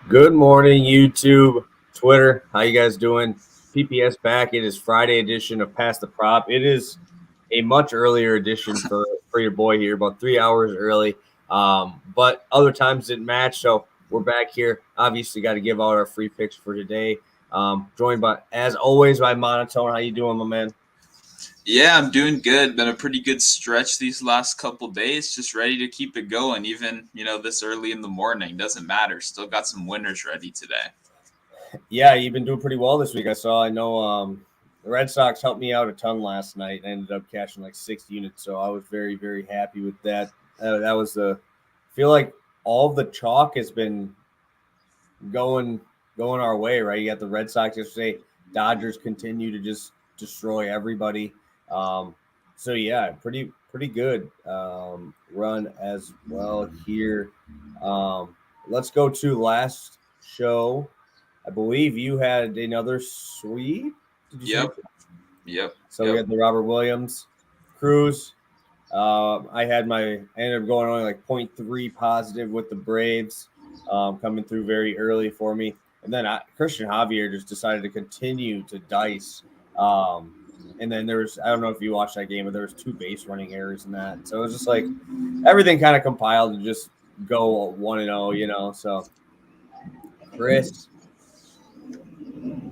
Good morning, YouTube, Twitter. How you guys doing? PPS back. It is Friday edition of Pass the Prop. It is a much earlier edition for your boy here, about 3 hours early. But other times didn't match, so we're back here. Obviously, got to give out our free picks for today. Joined by, as always, by Monotone. How you doing, my man? Yeah, I'm doing good. Been a pretty good stretch these last couple days. Just ready to keep it going, even this early in the morning. Doesn't matter. Still got some winners ready today. Yeah, you've been doing pretty well this week. I know the Red Sox helped me out a ton last night. I ended up cashing like 6 units, so I was very, very happy with that. That was I feel like all of the chalk has been going going our way, right? You got the Red Sox yesterday. Dodgers continue to just destroy everybody. Um, so yeah, pretty good run as well here. Let's go to last show. I believe you had another sweep. Did you say? Yep, yep, So we yep. had the Robert Williams cruise. I ended up going only like zero point 0.3 positive with the Braves coming through very early for me. And then Christian Javier just decided to continue to dice. And then I don't know if you watched that game, but there was two base running errors in that. So it was just like everything kind of compiled to just go 1-0, So Chris,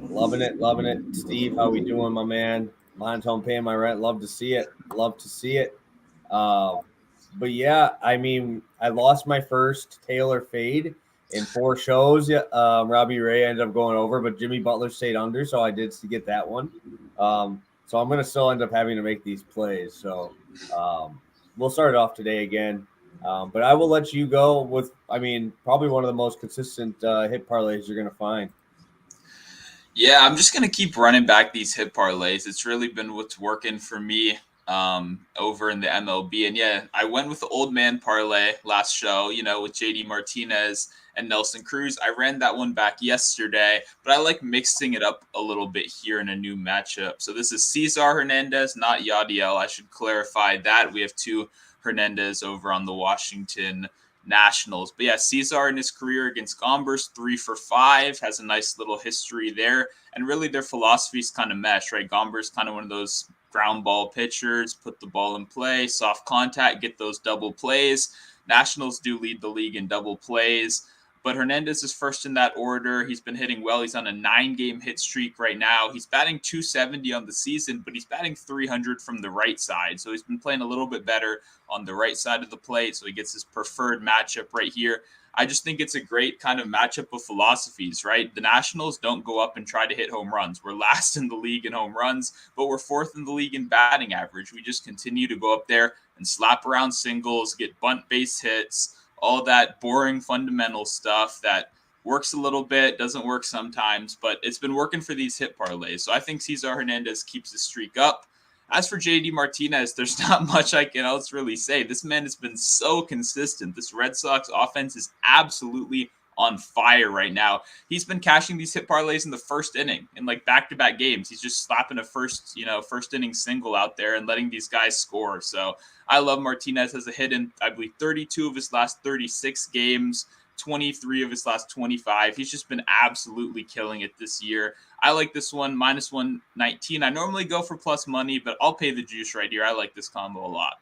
loving it, loving it. Steve, how we doing, my man? Monotone paying my rent. Love to see it. Love to see it. Uh, but yeah, I mean, I lost my first Taylor fade in 4 shows. Yeah, Robbie Ray ended up going over, but Jimmy Butler stayed under, so I did get that one. So I'm gonna still end up having to make these plays. So we'll start it off today again. But I will let you go with, I mean, probably one of the most consistent hit parlays you're gonna find. Yeah, I'm just gonna keep running back these hit parlays. It's really been what's working for me over in the MLB. And yeah, I went with the old man parlay last show. With JD Martinez and Nelson Cruz. I ran that one back yesterday, but I like mixing it up a little bit here in a new matchup. So this is Cesar Hernandez, not Yadiel. I should clarify that. We have two Hernandez over on the Washington Nationals. But yeah, Cesar in his career against Gombers, 3 for 5, has a nice little history there. And really their philosophies kind of mesh, right? Gombers kind of one of those ground ball pitchers, put the ball in play, soft contact, get those double plays. Nationals do lead the league in double plays. But Hernandez is first in that order. He's been hitting well. He's on a 9-game hit streak right now. He's batting 270 on the season, but he's batting 300 from the right side. So he's been playing a little bit better on the right side of the plate. So he gets his preferred matchup right here. I just think it's a great kind of matchup of philosophies, right? The Nationals don't go up and try to hit home runs. We're last in the league in home runs, but we're fourth in the league in batting average. We just continue to go up there and slap around singles, get bunt base hits, all that boring fundamental stuff that works a little bit, doesn't work sometimes, but it's been working for these hit parlays. So I think Cesar Hernandez keeps the streak up. As for JD Martinez, there's not much I can else really say. This man has been so consistent. This Red Sox offense is absolutely on fire right now. He's been cashing these hit parlays in the first inning in like back-to-back games. He's just slapping a first inning single out there and letting these guys score. So I love Martinez. Has a hit in, I believe, 32 of his last 36 games, 23 of his last 25. He's just been absolutely killing it this year. I like this one, minus 119. I normally go for plus money, but I'll pay the juice right here. I like this combo a lot.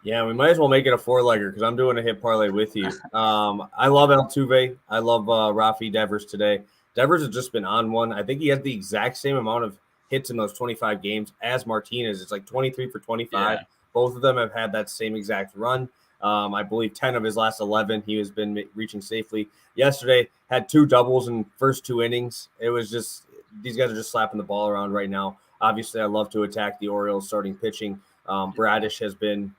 Yeah, we might as well make it a 4-legger because I'm doing a hit parlay with you. I love Altuve. I love Rafi Devers today. Devers has just been on one. I think he has the exact same amount of hits in those 25 games as Martinez. It's like 23 for 25. Yeah. Both of them have had that same exact run. I believe 10 of his last 11 he has been reaching safely. Yesterday had 2 doubles in first 2 innings. It was just these guys are just slapping the ball around right now. Obviously, I love to attack the Orioles starting pitching. Bradish has been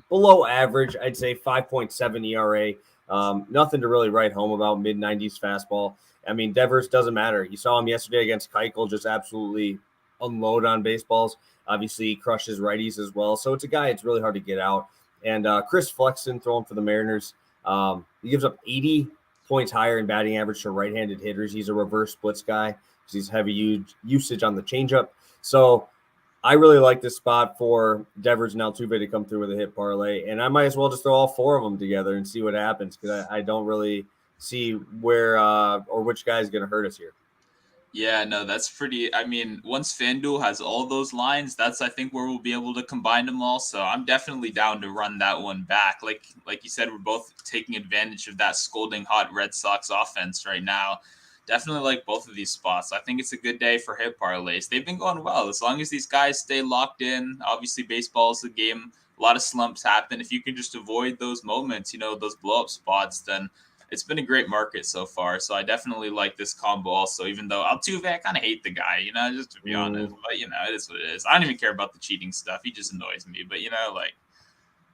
below average. I'd say 5.7 ERA. Nothing to really write home about. Mid-90s fastball. I mean, Devers doesn't matter. You saw him yesterday against Keuchel just absolutely unload on baseballs. Obviously, he crushes righties as well. So it's a guy it's really hard to get out. And Chris Flexen throwing for the Mariners. He gives up 80 points higher in batting average to right-handed hitters. He's a reverse splits guy because he's heavy usage on the changeup. So I really like this spot for Devers and Altuve to come through with a hit parlay, and I might as well just throw all 4 of them together and see what happens because I don't really see where or which guy is going to hurt us here. Yeah, no, that's pretty. I mean, once FanDuel has all those lines, that's I think where we'll be able to combine them all. So I'm definitely down to run that one back. Like you said, we're both taking advantage of that scolding hot Red Sox offense right now. Definitely like both of these spots. I think it's a good day for hit parlays. They've been going well as long as these guys stay locked in. Obviously, baseball is a game. A lot of slumps happen. If you can just avoid those moments, those blow up spots, then it's been a great market so far. So I definitely like this combo also, even though Altuve, I kind of hate the guy, just to be honest. But, it is what it is. I don't even care about the cheating stuff. He just annoys me. But,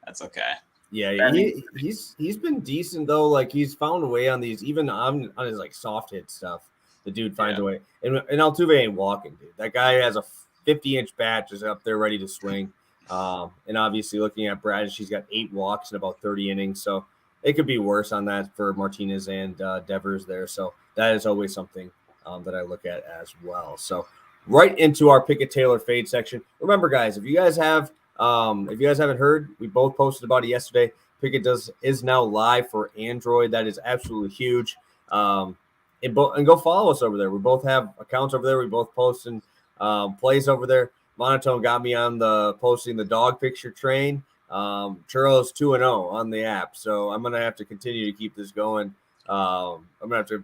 that's okay. Yeah, he's been decent, though. Like, he's found a way on these, even on his, like, soft hit stuff. The dude finds a way. And Altuve ain't walking, dude. That guy has a 50-inch bat just up there ready to swing. And obviously looking at Brad, she's got 8 walks in about 30 innings. So it could be worse on that for Martinez and Devers there. So that is always something that I look at as well. So right into our Pikkit Taylor fade section. Remember, guys, if you guys haven't heard, we both posted about it yesterday. Pikkit is now live for Android. That is absolutely huge. And go follow us over there. We both have accounts over there. We both posting plays over there. Monotone got me on the posting the dog picture train. Churros 2-0 on the app, so I'm gonna have to continue to keep this going. I'm gonna have to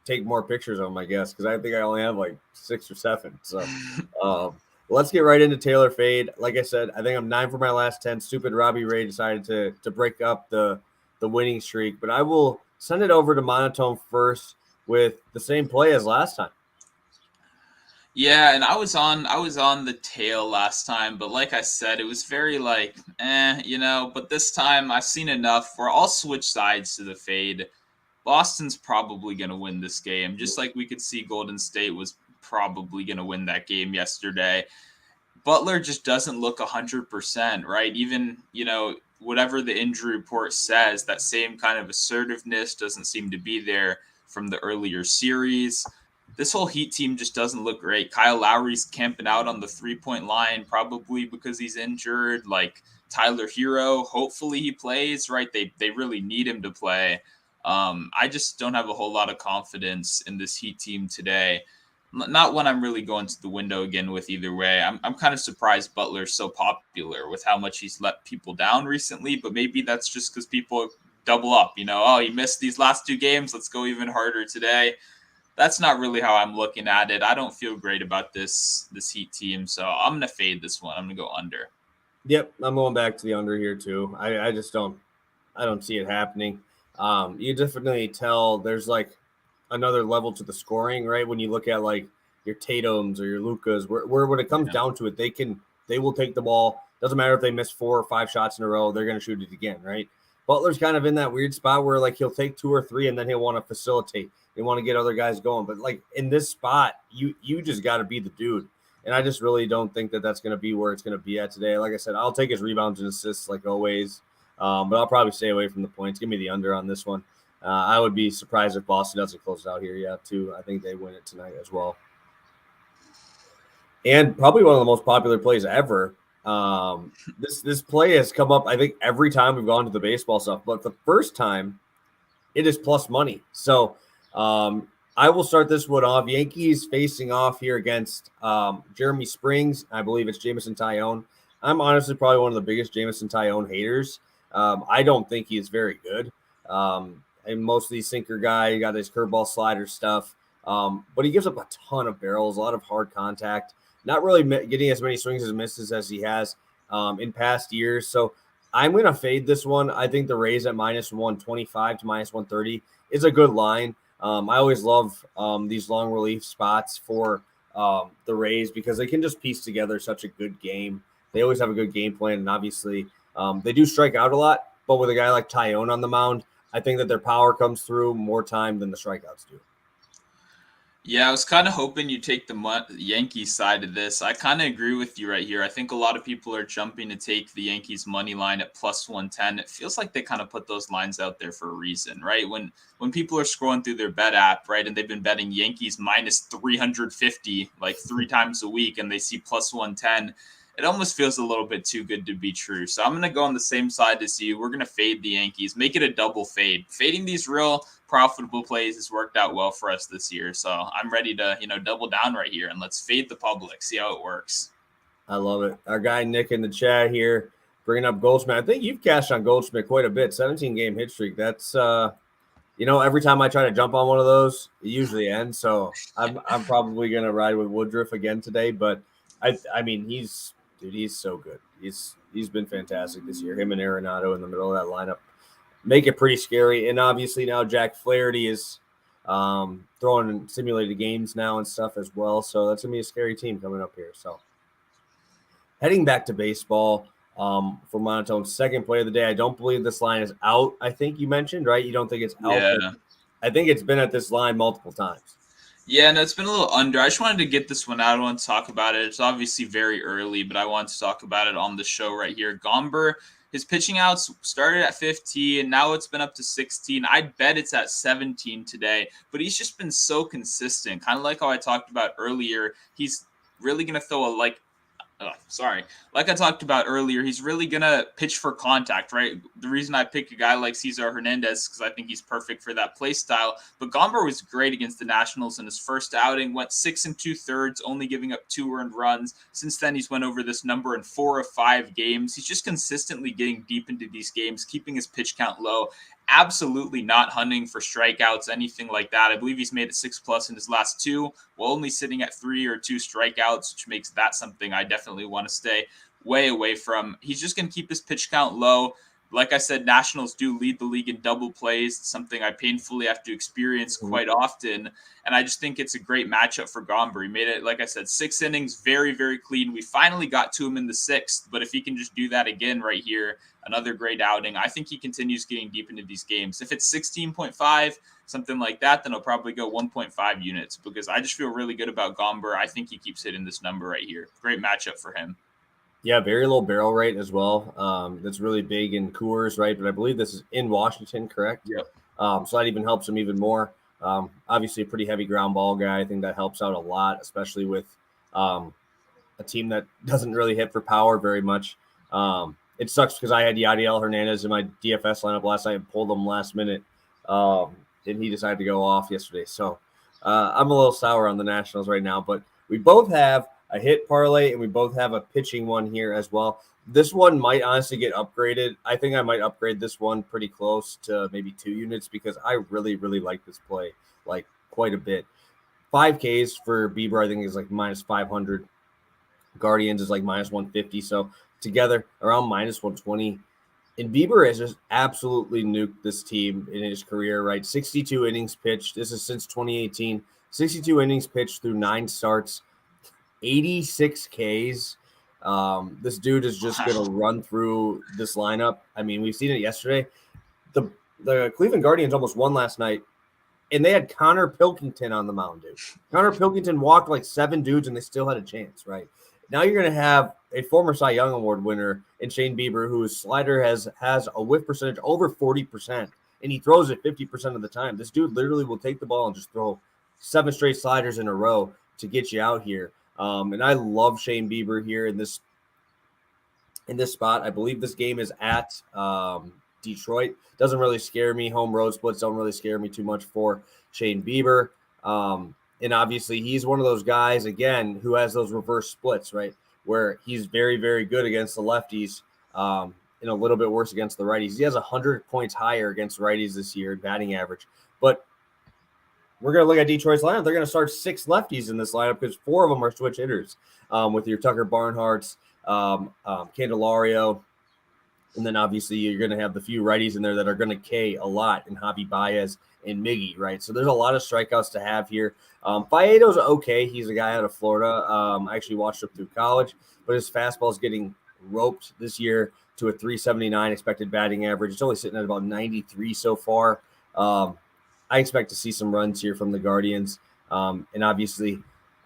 take more pictures of them, I guess, because I think I only have like 6 or 7. So let's get right into Taylor fade. Like I said, I think I'm 9 for my last 10. Stupid Robbie Ray decided to break up the winning streak, but I will send it over to Monotone first with the same play as last time. Yeah, and I was on the tail last time, but like I said, it was very but this time I've seen enough where I'll switch sides to the fade. Boston's probably going to win this game, just like we could see Golden State was probably going to win that game yesterday. Butler just doesn't look 100%, right? Even, whatever the injury report says, that same kind of assertiveness doesn't seem to be there from the earlier series. This whole Heat team just doesn't look great. Kyle Lowry's camping out on the 3-point line, probably because he's injured. Like Tyler Hero, hopefully he plays, right? They really need him to play. I just don't have a whole lot of confidence in this Heat team today. Not when I'm really going to the window again with either way. I'm kind of surprised Butler's so popular with how much he's let people down recently, but maybe that's just because people double up, he missed these last 2 games. Let's go even harder today. That's not really how I'm looking at it. I don't feel great about this Heat team, so I'm gonna fade this one. I'm gonna go under. Yep, I'm going back to the under here too. I just don't see it happening. You definitely tell there's like another level to the scoring, right? When you look at like your Tatums or your Lukas, where when it comes down to it, they will take the ball. Doesn't matter if they miss 4 or 5 shots in a row, they're gonna shoot it again, right? Butler's kind of in that weird spot where like he'll take 2 or 3 and then he'll want to facilitate. They want to get other guys going. But like in this spot, you just got to be the dude. And I just really don't think that that's going to be where it's going to be at today. Like I said, I'll take his rebounds and assists like always. But I'll probably stay away from the points. Give me the under on this one. I would be surprised if Boston doesn't close it out here yet, too. I think they win it tonight as well. And probably one of the most popular plays ever. This play has come up, I think, every time we've gone to the baseball stuff. But the first time, it is plus money. So I will start this one off. Yankees facing off here against Jeremy Springs. I believe it's Jameson Taillon. I'm honestly probably one of the biggest Jameson Taillon haters. I don't think he is very good. And most of these sinker guy, he got his curveball slider stuff. But he gives up a ton of barrels, a lot of hard contact. Not really getting as many swings as misses as he has in past years. So I'm going to fade this one. I think the Rays at minus 125 to minus 130 is a good line. I always love these long relief spots for the Rays because they can just piece together such a good game. They always have a good game plan, and obviously they do strike out a lot. But with a guy like Taillon on the mound, I think that their power comes through more time than the strikeouts do. Yeah, I was kind of hoping you'd take the Yankees side of this. I kind of agree with you right here. I think a lot of people are jumping to take the Yankees money line at plus 110. It feels like they kind of put those lines out there for a reason, right? When people are scrolling through their bet app, right, and they've been betting Yankees minus 350 like 3 times a week, and they see plus 110, it almost feels a little bit too good to be true. So I'm going to go on the same side as you. We're going to fade the Yankees, make it a double fade. Fading these real profitable plays has worked out well for us this year. So I'm ready to, double down right here and let's fade the public, see how it works. I love it. Our guy Nick in the chat here bringing up Goldschmidt. I think you've cashed on Goldschmidt quite a bit. 17-game hit streak. That's every time I try to jump on one of those, it usually ends. So I'm probably gonna ride with Woodruff again today. But I mean he's so good. He's been fantastic this year. Him and Arenado in the middle of that lineup make it pretty scary. And obviously now Jack Flaherty is throwing simulated games now and stuff as well. So that's gonna be a scary team coming up here. So heading back to baseball. For Monotone's second play of the day, I don't believe this line is out. I think you mentioned, right? You don't think it's out? Yeah. I think it's been at this line multiple times. Yeah, no, it's been a little under. I just wanted to get this one out. I want to talk about it. It's obviously very early, but I want to talk about it on the show right here. Gomber, his pitching outs started at 15, and now it's been up to 16. I'd bet it's at 17 today, but he's just been so consistent. Kind of like how I talked about earlier. He's really going to throw like I talked about earlier, he's really going to pitch for contact, right? The reason I pick a guy like Cesar Hernandez is because I think he's perfect for that play style. But Gomber was great against the Nationals in his first outing, went 6 2/3, only giving up 2 earned runs. Since then, he's went over this number in 4 of 5 games. He's just consistently getting deep into these games, keeping his pitch count low. Absolutely not hunting for strikeouts, anything like that. I believe he's made it 6+ in his last 2, while only sitting at 3 or 2 strikeouts, which makes that something I definitely want to stay way away from. He's just going to keep his pitch count low. Like I said, Nationals do lead the league in double plays, something I painfully have to experience quite often. And I just think it's a great matchup for Gomber. He made it, like I said, 6 innings, very, very clean. We finally got to him in the 6th, but if he can just do that again right here, another great outing. I think he continues getting deep into these games. If it's 16.5, something like that, then I'll probably go 1.5 units because I just feel really good about Gomber. I think he keeps hitting this number right here. Great matchup for him. Yeah, very low barrel rate as well. That's really big in Coors, right? But I believe this is in Washington, correct? Yep. So that even helps him even more. Obviously, a pretty heavy ground ball guy. I think that helps out a lot, especially with a team that doesn't really hit for power very much. It sucks because I had Yadiel Hernandez in my DFS lineup last night and pulled him last minute, and he decided to go off yesterday. So I'm a little sour on the Nationals right now, but we both have a hit parlay, and we both have a pitching one here as well. This one might honestly get upgraded. I think I might upgrade this one pretty close to maybe 2 units because I really, really like this play, like quite a bit. 5Ks for Bieber, I think, is like minus 500. Guardians is like minus 150. So together around minus 120. And Bieber has just absolutely nuked this team in his career, right? 62 innings pitched. This is since 2018. 62 innings pitched through 9 starts. 86 Ks. This dude is just going to run through this lineup. I mean, we've seen it yesterday. The Cleveland Guardians almost won last night, and they had Connor Pilkington on the mound, dude. Connor Pilkington walked like 7 dudes, and they still had a chance, right? Now you're going to have a former Cy Young Award winner in Shane Bieber, whose slider has a whiff percentage over 40%, and he throws it 50% of the time. This dude literally will take the ball and just throw 7 straight sliders in a row to get you out here. And I love Shane Bieber here in this spot. I believe this game is at Detroit. Doesn't really scare me. Home road splits don't really scare me too much for Shane Bieber. And obviously he's one of those guys, again, who has those reverse splits, right? Where he's very, very good against the lefties and a little bit worse against the righties. He has 100 points higher against righties this year in batting average. But we're going to look at Detroit's lineup. They're going to start 6 lefties in this lineup because 4 of them are switch hitters with your Tucker Barnharts, Candelario, and then obviously you're going to have the few righties in there that are going to K a lot in Javi Baez and Miggy, right? So there's a lot of strikeouts to have here. Faedo's okay. He's a guy out of Florida. I actually watched him through college, but his fastball is getting roped this year to a 379 expected batting average. It's only sitting at about 93 so far. I expect to see some runs here from the Guardians. And obviously,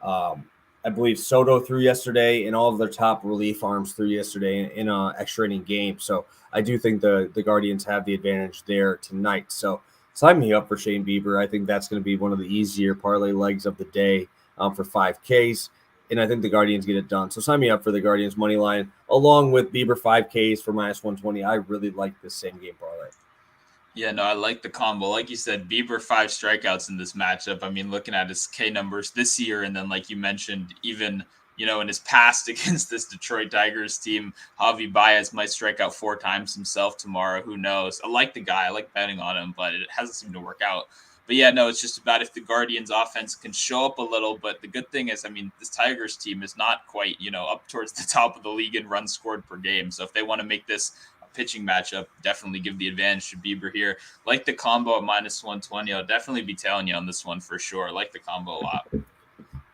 I believe Soto threw yesterday, and all of their top relief arms threw yesterday in an extra inning game. So I do think the Guardians have the advantage there tonight. So sign me up for Shane Bieber. I think that's going to be one of the easier parlay legs of the day for 5Ks. And I think the Guardians get it done. So sign me up for the Guardians money line along with Bieber 5Ks for minus 120. I really like this same game parlay. Yeah, no, I like the combo. Like you said, Bieber 5 strikeouts in this matchup. I mean, looking at his K numbers this year, and then like you mentioned, even in his past against this Detroit Tigers team, Javi Baez might strike out 4 times himself tomorrow. Who knows? I like the guy. I like betting on him, but it hasn't seemed to work out. But yeah, no, it's just about if the Guardians offense can show up a little. But the good thing is, I mean, this Tigers team is not quite, up towards the top of the league in runs scored per game. So if they want to make this a pitching matchup, definitely give the advantage to Bieber here. Like the combo at minus 120. I'll definitely be telling you on this one for sure. I like the combo a lot.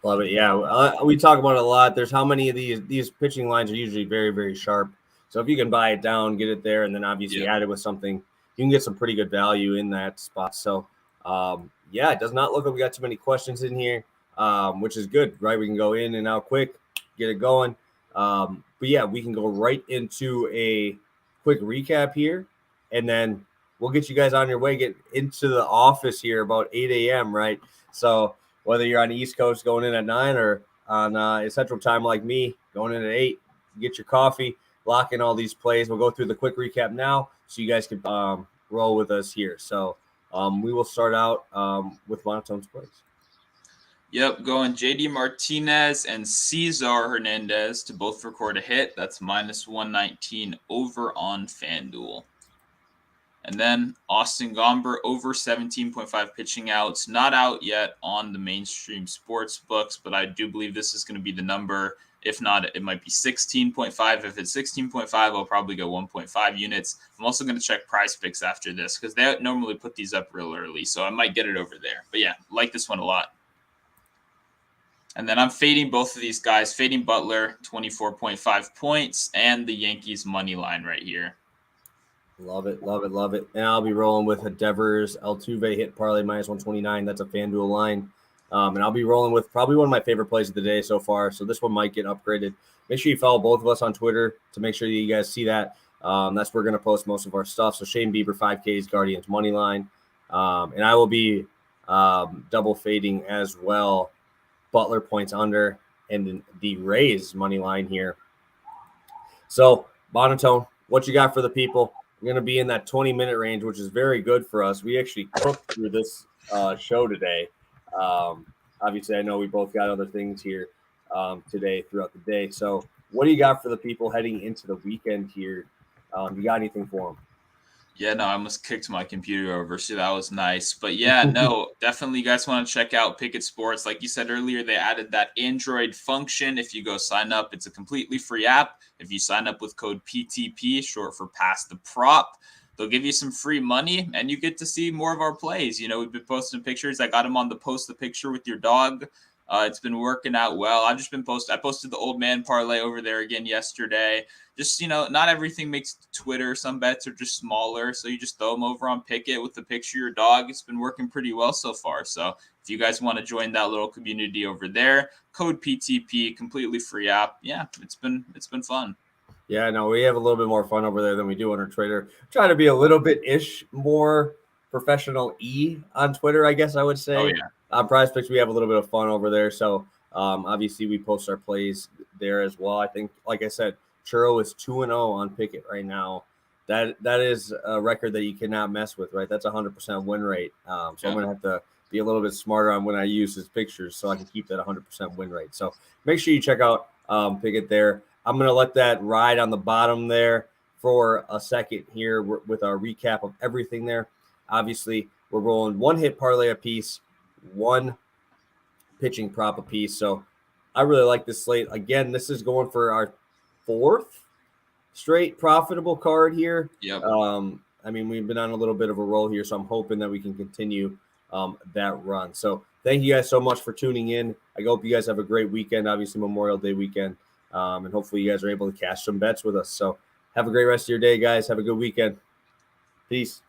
Love it. Yeah. We talk about it a lot. There's how many of these pitching lines are usually very, very sharp. So if you can buy it down, get it there, and then obviously add it with something, you can get some pretty good value in that spot. So, it does not look like we got too many questions in here, which is good, right? We can go in and out quick, get it going. But yeah, we can go right into a quick recap here, and then we'll get you guys on your way, get into the office here about 8 a.m., right? So whether you're on the East Coast going in at 9 or on Central Time like me going in at 8, get your coffee, lock in all these plays. We'll go through the quick recap now so you guys can roll with us here. So we will start out with Monotone's plays. Yep, going JD Martinez and Cesar Hernandez to both record a hit. That's minus 119 over on FanDuel. And then Austin Gomber over 17.5 pitching outs. Not out yet on the mainstream sports books, but I do believe this is going to be the number. If not, it might be 16.5. If it's 16.5, I'll probably go 1.5 units. I'm also going to check Prize Picks after this because they normally put these up real early, so I might get it over there. But yeah, like this one a lot. And then I'm fading both of these guys. Fading Butler, 24.5 points, and the Yankees money line right here. Love it, love it, love it. And I'll be rolling with a Devers Altuve hit parlay minus 129. That's a FanDuel line. And I'll be rolling with probably one of my favorite plays of the day so far. So this one might get upgraded. Make sure you follow both of us on Twitter to make sure that you guys see that. That's where we're going to post most of our stuff. So Shane Bieber, 5Ks, Guardians money line. And I will be double fading as well. Butler points under and the Rays money line here. So Monotone, what you got for the people? We're going to be in that 20-minute range, which is very good for us. We actually cooked through this show today. Obviously, I know we both got other things here today throughout the day. So what do you got for the people heading into the weekend here? You got anything for them? Yeah, no, I almost kicked my computer over, so that was nice. But yeah, no, definitely you guys want to check out Pikkit Sports. Like you said earlier, they added that Android function. If you go sign up, it's a completely free app. If you sign up with code PTP, short for Pass the Prop, they'll give you some free money, and you get to see more of our plays. We've been posting pictures. I got them on the post the picture with your dog. It's been working out well. I've just been I posted the old man parlay over there again yesterday. Just, not everything makes Twitter. Some bets are just smaller. So you just throw them over on Pikkit with the picture of your dog. It's been working pretty well so far. So if you guys want to join that little community over there, code PTP, completely free app. Yeah, it's been fun. Yeah, no, we have a little bit more fun over there than we do on our Twitter. Try to be a little bit more professional on Twitter, I guess I would say. Oh, yeah. On Prize Picks, we have a little bit of fun over there. So obviously we post our plays there as well. I think, like I said, Churro is 2-0 on Pikkit right now. That is a record that you cannot mess with, right? That's 100% win rate. So I'm going to have to be a little bit smarter on when I use his pictures so I can keep that 100% win rate. So make sure you check out Pikkit there. I'm going to let that ride on the bottom there for a second here with our recap of everything there. Obviously, we're rolling one hit parlay a piece, one pitching prop a piece. So I really like this slate. Again, this is going for our 4th straight profitable card here. Yep. I mean, we've been on a little bit of a roll here, so I'm hoping that we can continue that run. So thank you guys so much for tuning in. I hope you guys have a great weekend, obviously Memorial Day weekend, and hopefully you guys are able to cash some bets with us. So have a great rest of your day, guys. Have a good weekend. Peace.